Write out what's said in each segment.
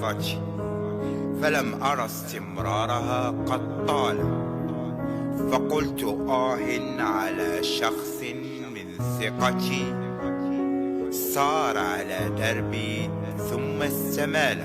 رغبتي، فلم أرى استمرارها قد طال، فقلت على شخص من ثقتي صار على دربي ثم استمال.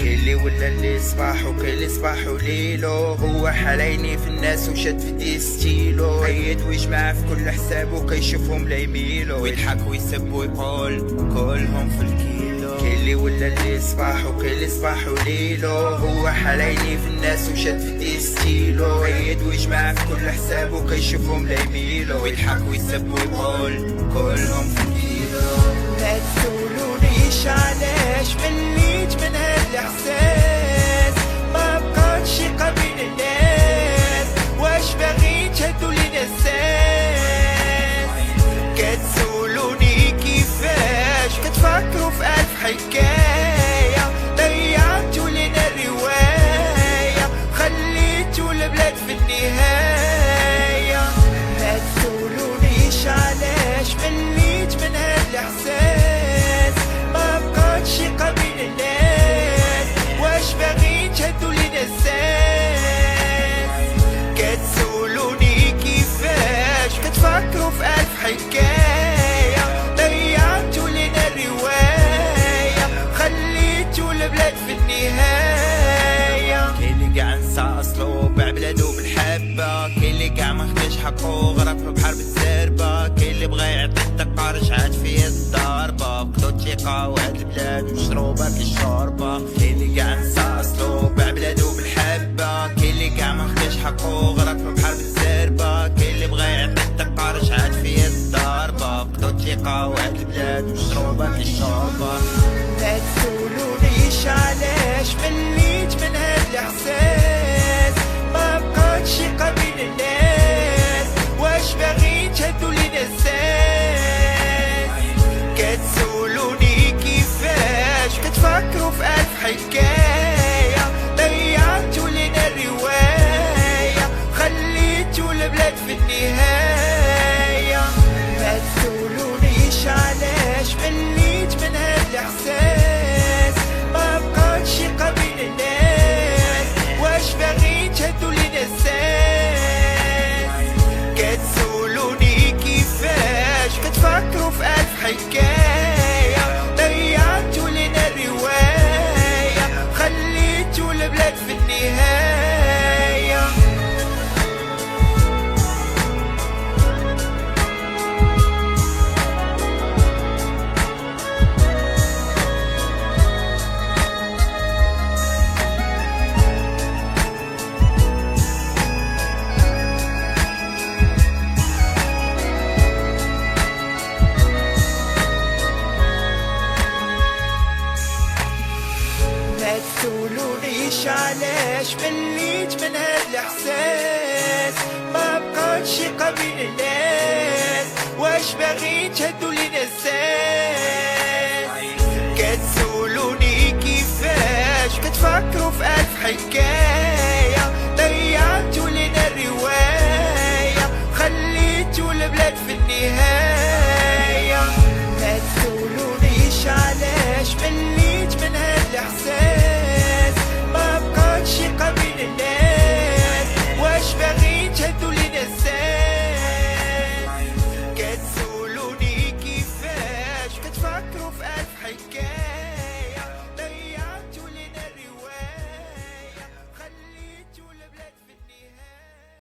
كلي ولا اللي صباح وكلي صباح وليلو، هو حلايني في الناس وشد في دي ستيلو، هيد ويجمع في كل حساب وكيشوفهم لا يميلو، ويضحك ويسب ويقول كلهم في الكيلو. كلي ولا اللي صباح وكلي صباح وليلو، هو حلايني في الناس وشد في دي ستيلو، هيد ويجمع في كل حساب وكيشوفهم لا يميلو، ويضحك ويسب ويقول كلهم في الكيلو. لا تسولونيش علاش مليت من هاد الاحساس، ما بقاتش قبيل الناس، واش باغيين تهدوا لينا الساس؟ كتسولوني كيفاش كتفكروا في ألف حكاية، ضيعتوا لينا الرواية، خليتوا البلاد في النهاية. لا تسولونيش علاش مليت من هاد الاحساس، ما بقاتش قبيل الناس، واش باغيين تهدوا لينا الساس؟ كتسولوني كيفاش كتفكروا في ألف حكاية، ضيعتوا لينا الرواية، خليتوا البلاد في النهاية. كاين اللي قاع نسى اصلو باع بلادو بالحبة، كاين اللي قاع ما خداش حقو غرق في بحر بالزربة، كاين اللي بغا يعطي الدقة رجعت فيه الضربة، بقدو الثقة وهاد البلاد مشروبة كالشوربة. كاين اللي قاع نسى اصلو باع بلادو بالحبة، كاين اللي قاع ما خداش حقو غرق في بحر بالزربة، كاين اللي بغا يعطي الدقة رجعت فيه الضربة، بقدو الثقة وهاد البلاد مشروبة كالشوربة. لا تسولونيش علاش مليت من هاد الاحساس، ما بقاتش قبيل الناس، واش باغيين تهدوا لينا الساس؟ كتسولوني كيفاش كتفكروا في ألف حكاية، ضيعتوا لينا الرواية، خليتوا البلاد في النهاية. لا تسولونيش علاش مليت من هاد الاحساس، ما بقاتش قبيل الناس، واش باغيين تهدوا لينا الساس؟ كتسولوني كيفاش كتفكروا في ألف حكاية، ضيعتوا لينا الرواية، خليتوا البلاد في النهاية. لا تسولونيش علاش مليت من هاد الاحساس، ما بقاتش قبيل الناس، واش باغيين تهدوا لينا الساس؟ كتسولوني كيفاش كتفكروا في ألف حكاية، ضيعتوا لينا الرواية، خليتوا البلاد في النهاية. لا تسولونيش علاش مليت من هاد الاحساس، ما بقاتش قبيل الناس، واش باغيين تهدوا لينا الساس؟ كتسولوني كيفاش كتفكروا في ألف حكاية.